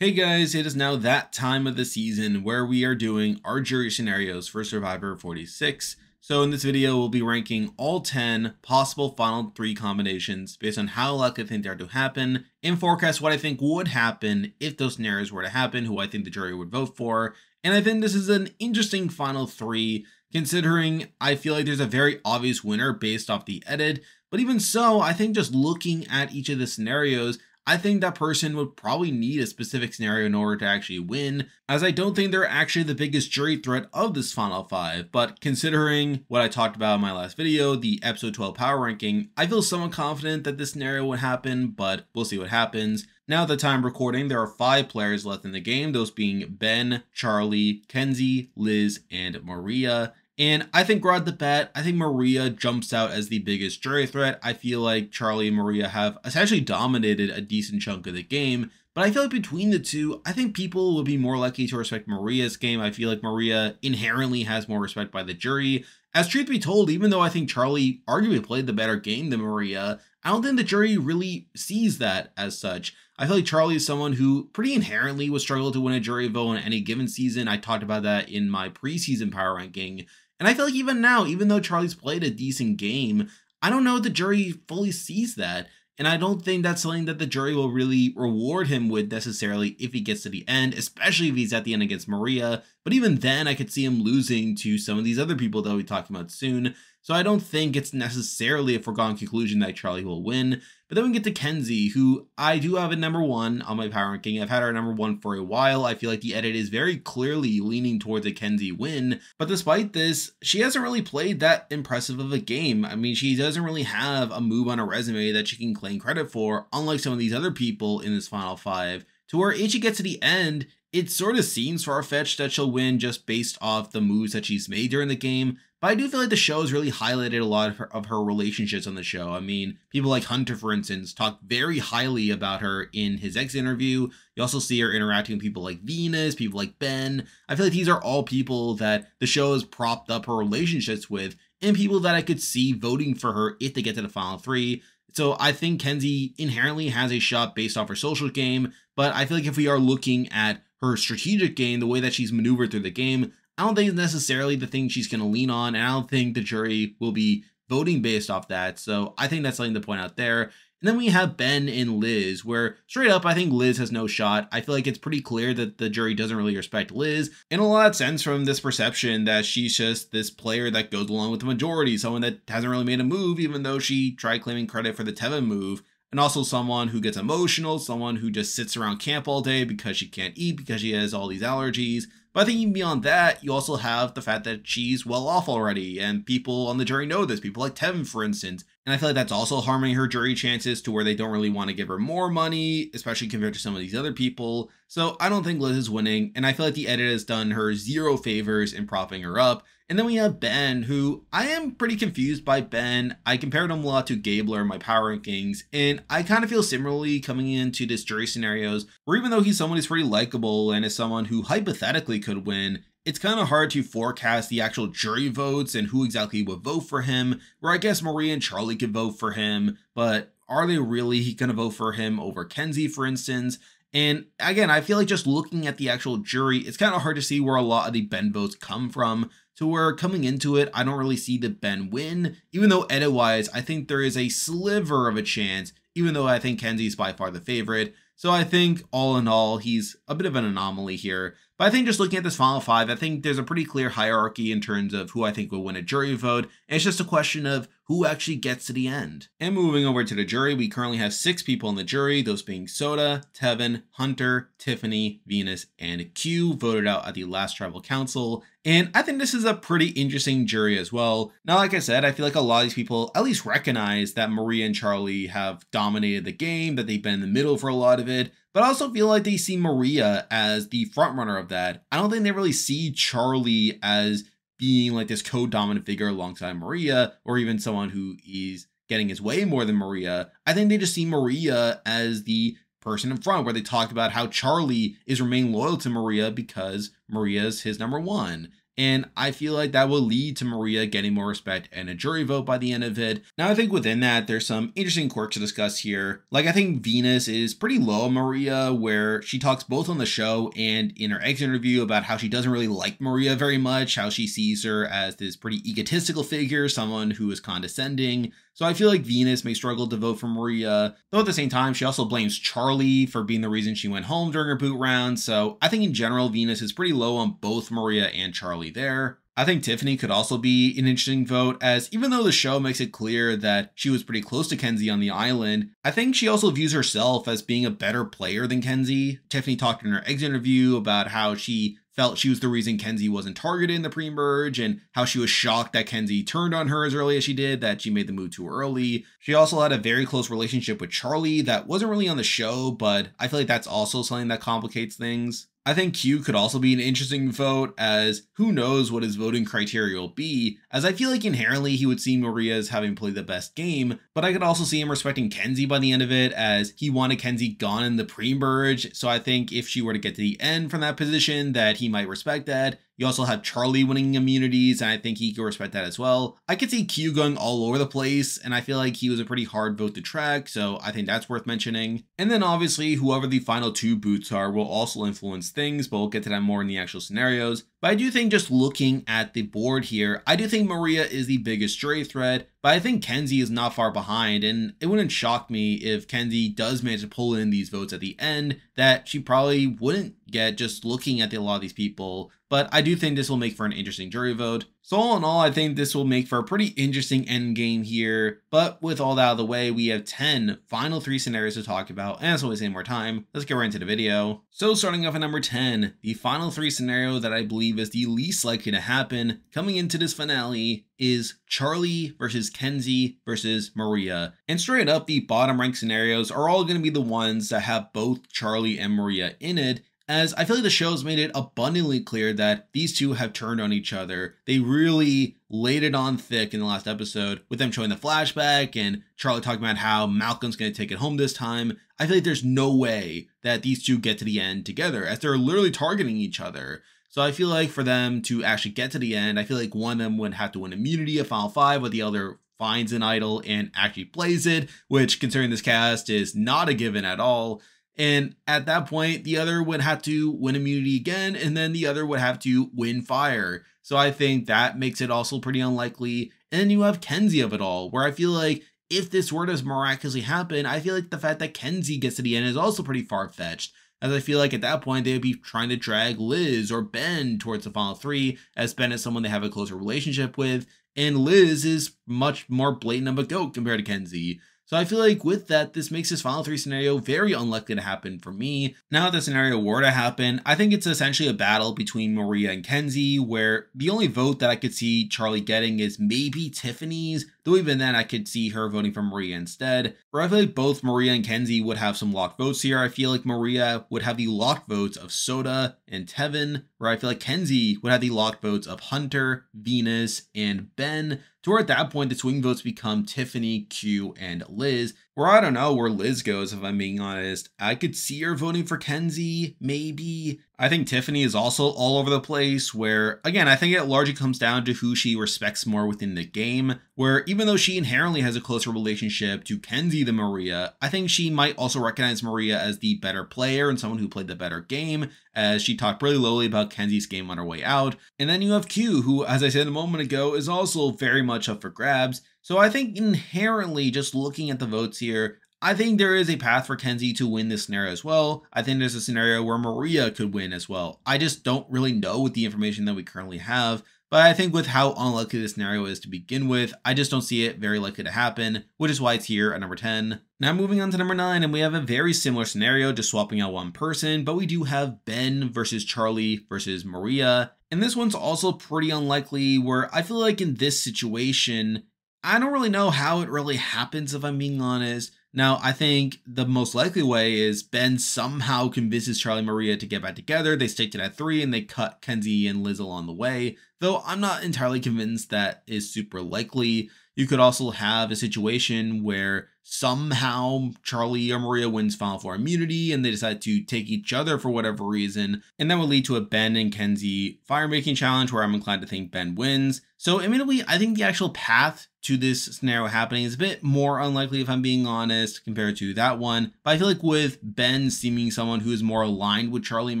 Hey guys, it is now that time of the season where we are doing our jury scenarios for Survivor 46. So in this video, we'll be ranking all 10 possible final 3 combinations based on how likely I think they are to happen and forecast what I think would happen if those scenarios were to happen, who I think the jury would vote for. And I think this is an interesting final 3 considering I feel like there's a very obvious winner based off the edit. But even so, I think just looking at each of the scenarios, I think that person would probably need a specific scenario in order to actually win, as I don't think they're actually the biggest jury threat of this final 5, but considering what I talked about in my last video, the episode 12 power ranking, I feel somewhat confident that this scenario would happen, but we'll see what happens. Now at the time of recording, there are 5 players left in the game, those being Ben, Charlie, Kenzie, Liz, and Maria. And I think right off the bat, I think Maria jumps out as the biggest jury threat. I feel like Charlie and Maria have essentially dominated a decent chunk of the game. But I feel like between the two, I think people would be more likely to respect Maria's game. I feel like Maria inherently has more respect by the jury. As truth be told, even though I think Charlie arguably played the better game than Maria, I don't think the jury really sees that as such. I feel like Charlie is someone who pretty inherently would struggle to win a jury vote in any given season. I talked about that in my preseason power ranking. And I feel like even now, even though Charlie's played a decent game, I don't know if the jury fully sees that. And I don't think that's something that the jury will really reward him with necessarily if he gets to the end, especially if he's at the end against Maria. But even then, I could see him losing to some of these other people that we'll be talking about soon. So I don't think it's necessarily a foregone conclusion that Charlie will win. But then we get to Kenzie, who I do have at number 1 on my power ranking. I've had her at number 1 for a while. I feel like the edit is very clearly leaning towards a Kenzie win. But despite this, she hasn't really played that impressive of a game. I mean, she doesn't really have a move on her resume that she can claim credit for, unlike some of these other people in this final 5, to where if she gets to the end, it sort of seems far-fetched that she'll win just based off the moves that she's made during the game. But I do feel like the show has really highlighted a lot of her relationships on the show. I mean, people like Hunter, for instance, talk very highly about her in his exit interview. You also see her interacting with people like Venus, people like Ben. I feel like these are all people that the show has propped up her relationships with, and people that I could see voting for her if they get to the final 3. So I think Kenzie inherently has a shot based off her social game, but I feel like if we are looking at her strategic game, the way that she's maneuvered through the game, I don't think it's necessarily the thing she's going to lean on, and I don't think the jury will be voting based off that, so I think that's something to point out there. And then we have Ben and Liz, where straight up, I think Liz has no shot. I feel like it's pretty clear that the jury doesn't really respect Liz, and a lot stems from this perception that she's just this player that goes along with the majority, someone that hasn't really made a move, even though she tried claiming credit for the Tevin move. And also someone who gets emotional, someone who just sits around camp all day because she can't eat because she has all these allergies. But I think even beyond that, you also have the fact that she's well off already, and people on the jury know this, people like Tevin, for instance. And I feel like that's also harming her jury chances to where they don't really want to give her more money, especially compared to some of these other people. So I don't think Liz is winning, and I feel like the edit has done her 0 favors in propping her up. And then we have Ben, who I am pretty confused by Ben. I compared him a lot to Gabler in my power rankings, and I kind of feel similarly coming into this jury scenarios, where even though he's someone who's pretty likable and is someone who hypothetically could win, it's kind of hard to forecast the actual jury votes and who exactly would vote for him, where I guess Maria and Charlie could vote for him, but are they really going to vote for him over Kenzie, for instance? And again, I feel like just looking at the actual jury, it's kind of hard to see where a lot of the Ben votes come from, to where coming into it, I don't really see the Ben win, even though edit-wise, I think there is a sliver of a chance, even though I think Kenzie's by far the favorite. So I think all in all, he's a bit of an anomaly here. But I think just looking at this final 5, I think there's a pretty clear hierarchy in terms of who I think will win a jury vote. And it's just a question of who actually gets to the end. And moving over to the jury, we currently have 6 people in the jury, those being Soda, Tevin, Hunter, Tiffany, Venus, and Q, voted out at the last tribal council. And I think this is a pretty interesting jury as well. Now, like I said, I feel like a lot of these people at least recognize that Maria and Charlie have dominated the game, that they've been in the middle for a lot of it. But I also feel like they see Maria as the frontrunner of that. I don't think they really see Charlie as being like this co-dominant figure alongside Maria, or even someone who is getting his way more than Maria. I think they just see Maria as the person in front, where they talk about how Charlie is remaining loyal to Maria because Maria's his number 1. And I feel like that will lead to Maria getting more respect and a jury vote by the end of it. Now, I think within that, there's some interesting quirks to discuss here. Like, I think Venus is pretty low on Maria, where she talks both on the show and in her exit interview about how she doesn't really like Maria very much, how she sees her as this pretty egotistical figure, someone who is condescending. So I feel like Venus may struggle to vote for Maria, though at the same time, she also blames Charlie for being the reason she went home during her boot round. So I think in general, Venus is pretty low on both Maria and Charlie there. I think Tiffany could also be an interesting vote, as even though the show makes it clear that she was pretty close to Kenzie on the island, I think she also views herself as being a better player than Kenzie. Tiffany talked in her exit interview about how she felt she was the reason Kenzie wasn't targeted in the pre-merge, and how she was shocked that Kenzie turned on her as early as she did, that she made the move too early. She also had a very close relationship with Charlie that wasn't really on the show, but I feel like that's also something that complicates things. I think Q could also be an interesting vote, as who knows what his voting criteria will be, as I feel like inherently he would see Maria as having played the best game, but I could also see him respecting Kenzie by the end of it, as he wanted Kenzie gone in the pre-merge. So I think if she were to get to the end from that position, that he might respect that. You also have Charlie winning immunities, and I think he could respect that as well. I could see Q going all over the place, and I feel like he was a pretty hard vote to track, so I think that's worth mentioning. And then obviously, whoever the final two boots are will also influence things, but we'll get to that more in the actual scenarios. But I do think, just looking at the board here, I do think Maria is the biggest jury threat, but I think Kenzie is not far behind, and it wouldn't shock me if Kenzie does manage to pull in these votes at the end that she probably wouldn't get just looking at a lot of these people. But I do think this will make for an interesting jury vote. So all in all, I think this will make for a pretty interesting end game here. But with all that out of the way, we have 10 final 3 scenarios to talk about, and as always, any more time, let's get right into the video. So starting off at number 10, the final 3 scenario that I believe is the least likely to happen coming into this finale is Charlie versus Kenzie versus Maria. And straight up, the bottom ranked scenarios are all going to be the ones that have both Charlie and Maria in it, as I feel like the show's made it abundantly clear that these two have turned on each other. They really laid it on thick in the last episode with them showing the flashback and Charlie talking about how Malcolm's going to take it home this time. I feel like there's no way that these two get to the end together, as they're literally targeting each other. So I feel like for them to actually get to the end, I feel like one of them would have to win immunity at Final 5, while the other finds an idol and actually plays it, which considering this cast is not a given at all. And at that point, the other would have to win immunity again, and then the other would have to win fire. So I think that makes it also pretty unlikely. And then you have Kenzie of it all, where I feel like if this were to miraculously happen, I feel like the fact that Kenzie gets to the end is also pretty far-fetched, as I feel like at that point they would be trying to drag Liz or Ben towards the final 3, as Ben is someone they have a closer relationship with, and Liz is much more blatant of a goat compared to Kenzie. So I feel like with that, this makes this final 3 scenario very unlikely to happen for me. Now if the scenario were to happen, I think it's essentially a battle between Maria and Kenzie, where the only vote that I could see Charlie getting is maybe Tiffany's, though even then I could see her voting for Maria instead. Where I feel like both Maria and Kenzie would have some locked votes here. I feel like Maria would have the locked votes of Soda and Tevin, where I feel like Kenzie would have the locked votes of Hunter, Venus, and Ben. To where at that point, the swing votes become Tiffany, Q, and Liz. Where I don't know where Liz goes, if I'm being honest. I could see her voting for Kenzie, maybe. I think Tiffany is also all over the place, where, again, I think it largely comes down to who she respects more within the game, where even though she inherently has a closer relationship to Kenzie than Maria, I think she might also recognize Maria as the better player and someone who played the better game, as she talked really lowly about Kenzie's game on her way out. And then you have Q, who, as I said a moment ago, is also very much up for grabs. So I think inherently, just looking at the votes here, I think there is a path for Kenzie to win this scenario as well. I think there's a scenario where Maria could win as well. I just don't really know with the information that we currently have. But I think with how unlikely this scenario is to begin with, I just don't see it very likely to happen, which is why it's here at number 10. Now moving on to number 9, and we have a very similar scenario, just swapping out one person, but we do have Ben versus Charlie versus Maria. And this one's also pretty unlikely, where I feel like in this situation, I don't really know how it really happens, if I'm being honest. Now, I think the most likely way is Ben somehow convinces Charlie and Maria to get back together. They stick to that 3 and they cut Kenzie and Liz along the way, though I'm not entirely convinced that is super likely. You could also have a situation where somehow Charlie or Maria wins Final Four immunity and they decide to take each other for whatever reason, and that would lead to a Ben and Kenzie fire-making challenge where I'm inclined to think Ben wins. So admittedly, I think the actual path to this scenario happening is a bit more unlikely, if I'm being honest, compared to that one. But I feel like with Ben seeming someone who is more aligned with Charlie and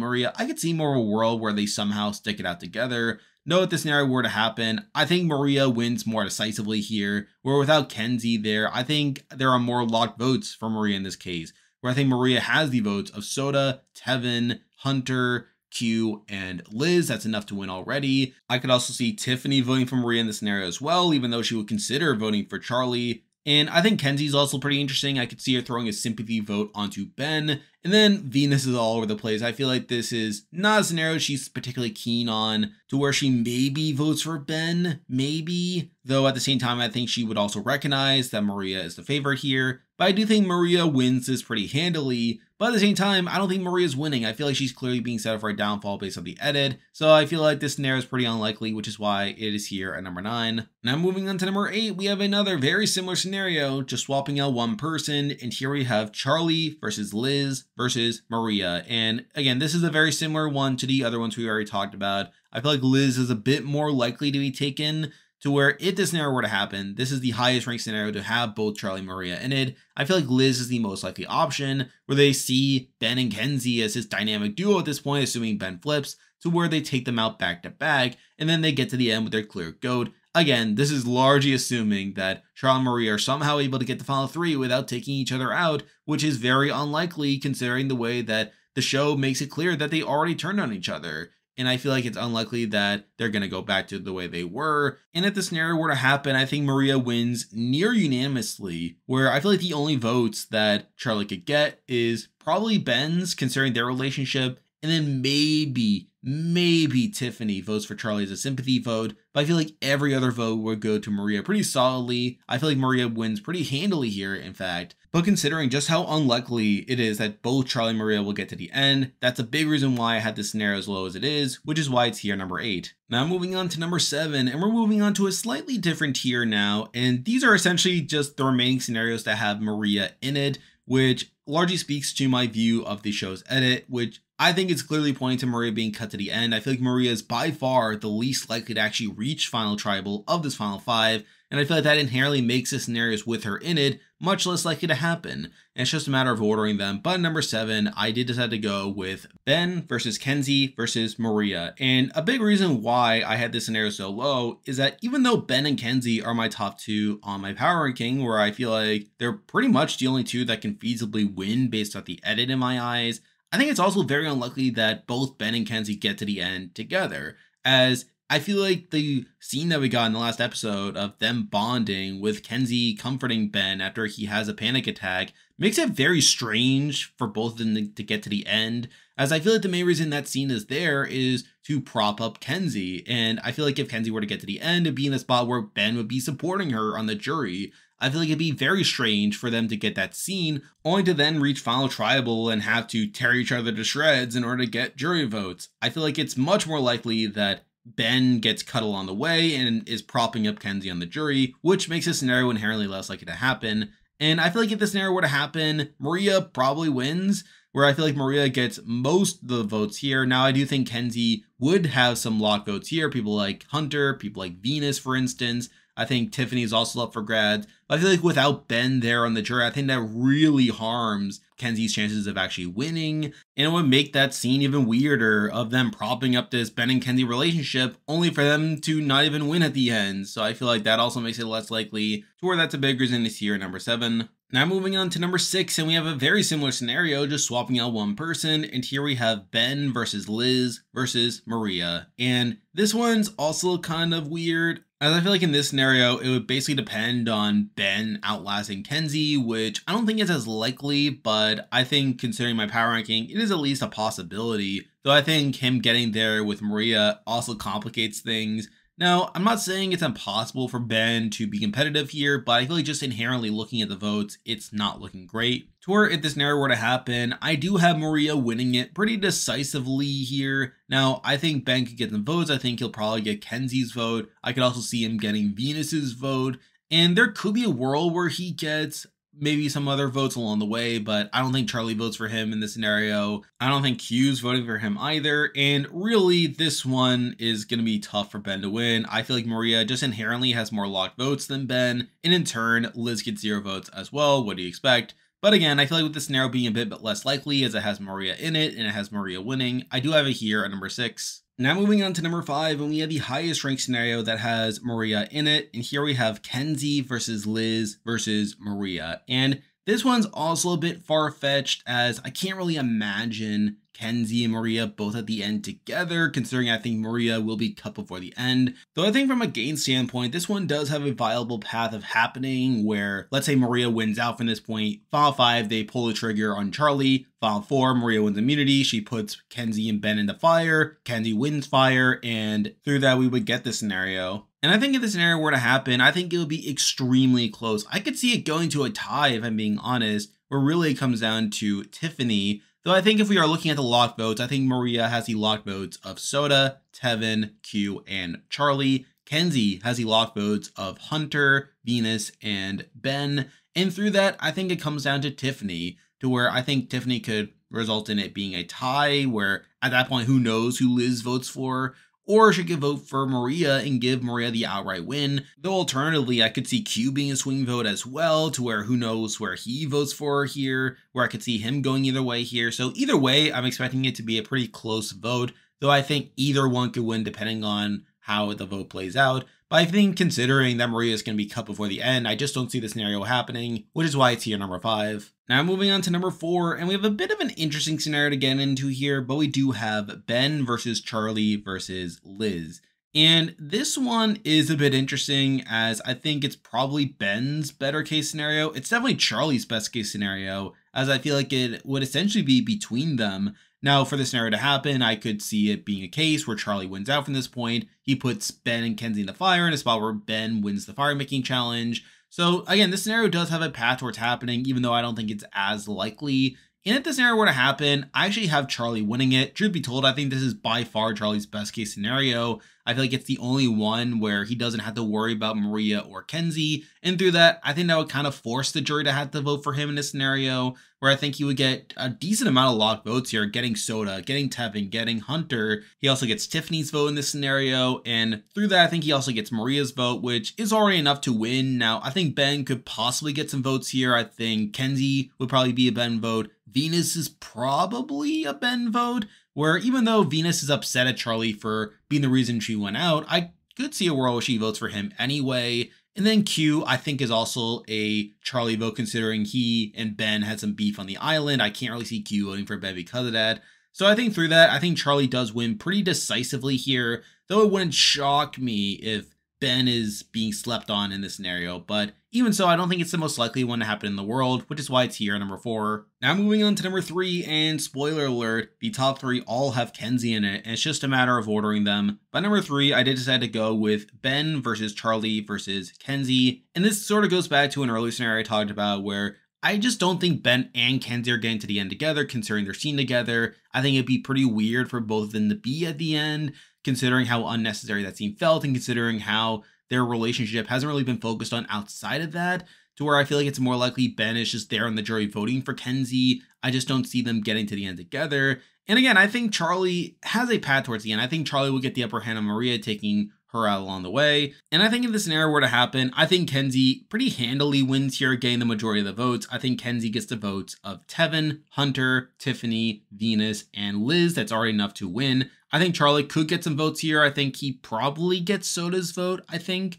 Maria, I could see more of a world where they somehow stick it out together. No, if this scenario were to happen, I think Maria wins more decisively here, where without Kenzie there, I think there are more locked votes for Maria in this case, where I think Maria has the votes of Soda, Tevin, Hunter, Q, and Liz. That's enough to win already. I could also see Tiffany voting for Maria in this scenario as well, even though she would consider voting for Charlie. And I think Kenzie's also pretty interesting. I could see her throwing a sympathy vote onto Ben. And then Venus is all over the place. I feel like this is not a scenario she's particularly keen on, to where she maybe votes for Ben, maybe. Though at the same time, I think she would also recognize that Maria is the favorite here. But I do think Maria wins this pretty handily. But at the same time, I don't think Maria's winning. I feel like she's clearly being set up for a downfall based on the edit. So I feel like this scenario is pretty unlikely, which is why it is here at number 9. Now moving on to number 8, we have another very similar scenario, just swapping out one person. And here we have Charlie versus Liz versus Maria. And again, this is a very similar one to the other ones we already talked about. I feel like Liz is a bit more likely to be taken, to where if this scenario were to happen, this is the highest ranked scenario to have both Charlie and Maria in it. I feel like Liz is the most likely option, where they see Ben and Kenzie as this dynamic duo at this point, assuming Ben flips, to where they take them out back to back, and then they get to the end with their clear goat. Again, this is largely assuming that Charlie and Maria are somehow able to get the final 3 without taking each other out, which is very unlikely considering the way that the show makes it clear that they already turned on each other. And I feel like it's unlikely that they're going to go back to the way they were. And if the scenario were to happen, I think Maria wins near unanimously, where I feel like the only votes that Charlie could get is probably Ben's, considering their relationship, and then maybe Tiffany votes for Charlie as a sympathy vote, but I feel like every other vote would go to Maria pretty solidly. I feel like Maria wins pretty handily here, in fact. But considering just how unlikely it is that both Charlie and Maria will get to the end, that's a big reason why I had this scenario as low as it is, which is why it's here number 8. Now moving on to number 7, and we're moving on to a slightly different tier now, and these are essentially just the remaining scenarios that have Maria in it, which largely speaks to my view of the show's edit, which I think it's clearly pointing to Maria being cut to the end. I feel like Maria is by far the least likely to actually reach Final Tribal of this Final 5, and I feel like that inherently makes the scenarios with her in it much less likely to happen. And it's just a matter of ordering them. But number 7, I did decide to go with Ben versus Kenzie versus Maria. And a big reason why I had this scenario so low is that even though Ben and Kenzie are my top 2 on my power ranking, where I feel like they're pretty much the only 2 that can feasibly win based off the edit in my eyes, I think it's also very unlikely that both Ben and Kenzie get to the end together, as I feel like the scene that we got in the last episode of them bonding with Kenzie comforting Ben after he has a panic attack makes it very strange for both of them to get to the end, as I feel like the main reason that scene is there is to prop up Kenzie, and I feel like if Kenzie were to get to the end, it'd be in a spot where Ben would be supporting her on the jury. I feel like it'd be very strange for them to get that scene, only to then reach Final Tribal and have to tear each other to shreds in order to get jury votes. I feel like it's much more likely that Ben gets cut along the way and is propping up Kenzie on the jury, which makes this scenario inherently less likely to happen. And I feel like if this scenario were to happen, Maria probably wins, where I feel like Maria gets most of the votes here. Now, I do think Kenzie would have some lock votes here, people like Hunter, people like Venus, for instance. I think Tiffany is also up for grabs. But I feel like without Ben there on the jury, I think that really harms Kenzie's chances of actually winning. And it would make that scene even weirder of them propping up this Ben and Kenzie relationship, only for them to not even win at the end. So I feel like that also makes it less likely, to where that's a big reason this year, number 7. Now moving on to number 6, and we have a very similar scenario, just swapping out one person. And here we have Ben versus Liz versus Maria. And this one's also kind of weird, as I feel like in this scenario, it would basically depend on Ben outlasting Kenzie, which I don't think is as likely, but I think considering my power ranking, it is at least a possibility. Though I think him getting there with Maria also complicates things. Now, I'm not saying it's impossible for Ben to be competitive here, but I feel like just inherently looking at the votes, it's not looking great. To where if this scenario were to happen, I do have Maria winning it pretty decisively here. Now, I think Ben could get the votes. I think he'll probably get Kenzie's vote. I could also see him getting Venus's vote. And there could be a world where he gets maybe some other votes along the way, but I don't think Charlie votes for him in this scenario. I don't think Q's voting for him either. And really, this one is going to be tough for Ben to win. I feel like Maria just inherently has more locked votes than Ben. And in turn, Liz gets 0 votes as well. What do you expect? But again, I feel like with this scenario being a bit less likely as it has Maria in it and it has Maria winning, I do have it here at number 6. Now moving on to number 5, and we have the highest ranked scenario that has Maria in it. And here we have Kenzie versus Liz versus Maria. And this one's also a bit far-fetched as I can't really imagine Kenzie and Maria both at the end together, considering I think Maria will be cut before the end. Though I think from a gain standpoint, this one does have a viable path of happening where, let's say Maria wins out from this point. Final 5, they pull the trigger on Charlie. Final 4, Maria wins immunity. She puts Kenzie and Ben in the fire. Kenzie wins fire, and through that we would get this scenario. And I think if this scenario were to happen, I think it would be extremely close. I could see it going to a tie, if I'm being honest, where really it comes down to Tiffany. Though I think if we are looking at the locked votes, I think Maria has the locked votes of Soda, Tevin, Q, and Charlie. Kenzie has the locked votes of Hunter, Venus, and Ben. And through that, I think it comes down to Tiffany, to where I think Tiffany could result in it being a tie, where at that point, who knows who Liz votes for? Or she could vote for Maria and give Maria the outright win. Though alternatively, I could see Q being a swing vote as well, to where who knows where he votes for here, where I could see him going either way here. So either way, I'm expecting it to be a pretty close vote, though I think either one could win depending on how the vote plays out. But I think considering that Maria is going to be cut before the end, I just don't see the scenario happening, which is why it's here number 5. Now moving on to number 4, and we have a bit of an interesting scenario to get into here, but we do have Ben versus Charlie versus Liz. And this one is a bit interesting as I think it's probably Ben's better case scenario. It's definitely Charlie's best case scenario, as I feel like it would essentially be between them. Now, for this scenario to happen, I could see it being a case where Charlie wins out from this point. He puts Ben and Kenzie in the fire in a spot where Ben wins the fire making challenge. So again, this scenario does have a path towards happening, even though I don't think it's as likely. And if this scenario were to happen, I actually have Charlie winning it. Truth be told, I think this is by far Charlie's best case scenario. I feel like it's the only one where he doesn't have to worry about Maria or Kenzie. And through that, I think that would kind of force the jury to have to vote for him in this scenario, where I think he would get a decent amount of locked votes here, getting Soda, getting Tevin, getting Hunter. He also gets Tiffany's vote in this scenario. And through that, I think he also gets Maria's vote, which is already enough to win. Now, I think Ben could possibly get some votes here. I think Kenzie would probably be a Ben vote. Venus is probably a Ben vote, where even though Venus is upset at Charlie for being the reason she went out, I could see a world where she votes for him anyway. And then Q, I think, is also a Charlie vote, considering he and Ben had some beef on the island. I can't really see Q voting for Ben because of that. So I think through that, I think Charlie does win pretty decisively here, though it wouldn't shock me if Ben is being slept on in this scenario. But even so, I don't think it's the most likely one to happen in the world, which is why it's here at number 4. Now moving on to number 3, and spoiler alert, the top 3 all have Kenzie in it, and it's just a matter of ordering them. But number 3, I did decide to go with Ben versus Charlie versus Kenzie. And this sort of goes back to an earlier scenario I talked about where I just don't think Ben and Kenzie are getting to the end together, considering they're seen together. I think it'd be pretty weird for both of them to be at the end, considering how unnecessary that scene felt and considering how their relationship hasn't really been focused on outside of that, to where I feel like it's more likely Ben is just there on the jury voting for Kenzie. I just don't see them getting to the end together. And again, I think Charlie has a path towards the end. I think Charlie will get the upper hand on Maria, taking her out along the way. And I think if the scenario were to happen, I think Kenzie pretty handily wins here, getting the majority of the votes. I think Kenzie gets the votes of Tevin, Hunter, Tiffany, Venus, and Liz. That's already enough to win. I think Charlie could get some votes here. I think he probably gets Soda's vote, I think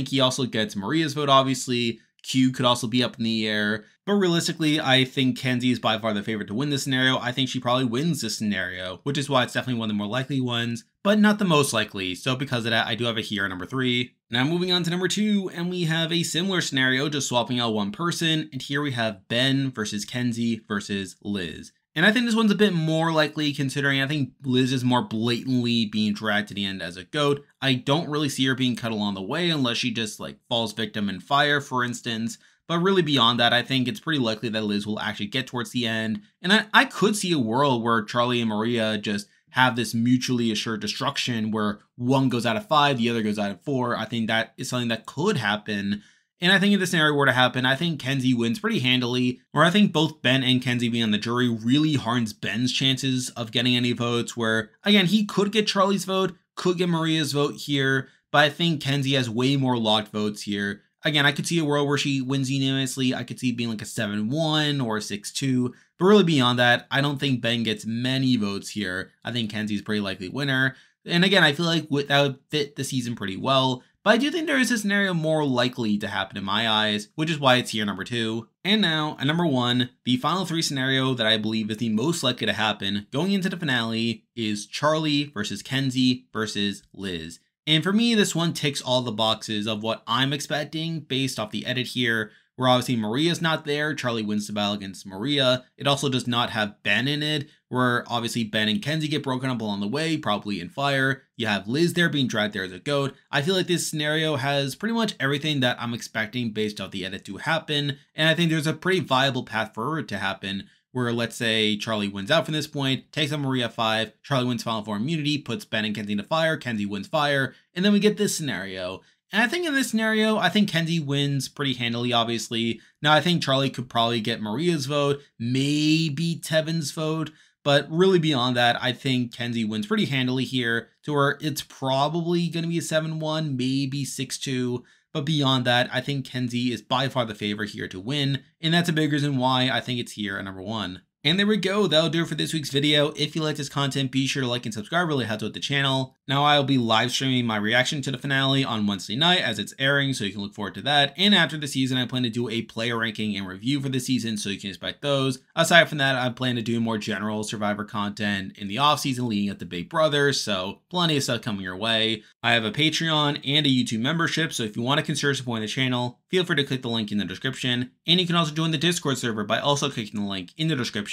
he also gets Maria's vote, obviously. Q could also be up in the air. But realistically, I think Kenzie is by far the favorite to win this scenario. I think she probably wins this scenario, which is why it's definitely one of the more likely ones, but not the most likely. So because of that, I do have it here at number 3. Now moving on to number 2, and we have a similar scenario, just swapping out one person. And here we have Ben versus Kenzie versus Liz. And I think this one's a bit more likely, considering I think Liz is more blatantly being dragged to the end as a goat. I don't really see her being cut along the way unless she just falls victim in fire, for instance. But really beyond that, I think it's pretty likely that Liz will actually get towards the end. And I could see a world where Charlie and Maria just have this mutually assured destruction where one goes out of 5, the other goes out of 4. I think that is something that could happen. And I think if this scenario were to happen, I think Kenzie wins pretty handily, or I think both Ben and Kenzie being on the jury really harms Ben's chances of getting any votes, where, again, he could get Charlie's vote, could get Maria's vote here, but I think Kenzie has way more locked votes here. Again, I could see a world where she wins unanimously. I could see it being like a 7-1 or a 6-2. But really beyond that, I don't think Ben gets many votes here. I think Kenzie's a pretty likely winner. And again, I feel like that would fit the season pretty well. But I do think there is a scenario more likely to happen in my eyes, which is why it's here number 2. And now, at number 1, the final 3 scenario that I believe is the most likely to happen going into the finale is Charlie versus Kenzie versus Liz. And for me, this one ticks all the boxes of what I'm expecting based off the edit here, where obviously Maria's not there, Charlie wins the battle against Maria. It also does not have Ben in it, where obviously Ben and Kenzie get broken up along the way, probably in fire. You have Liz there being dragged there as a goat. I feel like this scenario has pretty much everything that I'm expecting based off the edit to happen, and I think there's a pretty viable path for it to happen, where let's say Charlie wins out from this point, takes on Maria 5, Charlie wins Final 4 immunity, puts Ben and Kenzie into fire, Kenzie wins fire, and then we get this scenario. And I think in this scenario, I think Kenzie wins pretty handily, obviously. Now, I think Charlie could probably get Maria's vote, maybe Tevin's vote, but really beyond that, I think Kenzie wins pretty handily here, to where it's probably going to be a 7-1, maybe 6-2. But beyond that, I think Kenzie is by far the favorite here to win, and that's a big reason why I think it's here at number 1. And there we go, that'll do it for this week's video. If you like this content, be sure to like and subscribe, really helps out the channel. Now I'll be live streaming my reaction to the finale on Wednesday night as it's airing, so you can look forward to that. And after the season, I plan to do a player ranking and review for the season, so you can expect those. Aside from that, I plan to do more general Survivor content in the off season leading up to Big Brother, so plenty of stuff coming your way. I have a Patreon and a YouTube membership, so if you want to consider supporting the channel, feel free to click the link in the description. And you can also join the Discord server by also clicking the link in the description.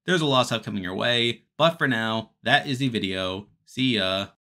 There's a lot of stuff coming your way, but for now, that is the video. See ya.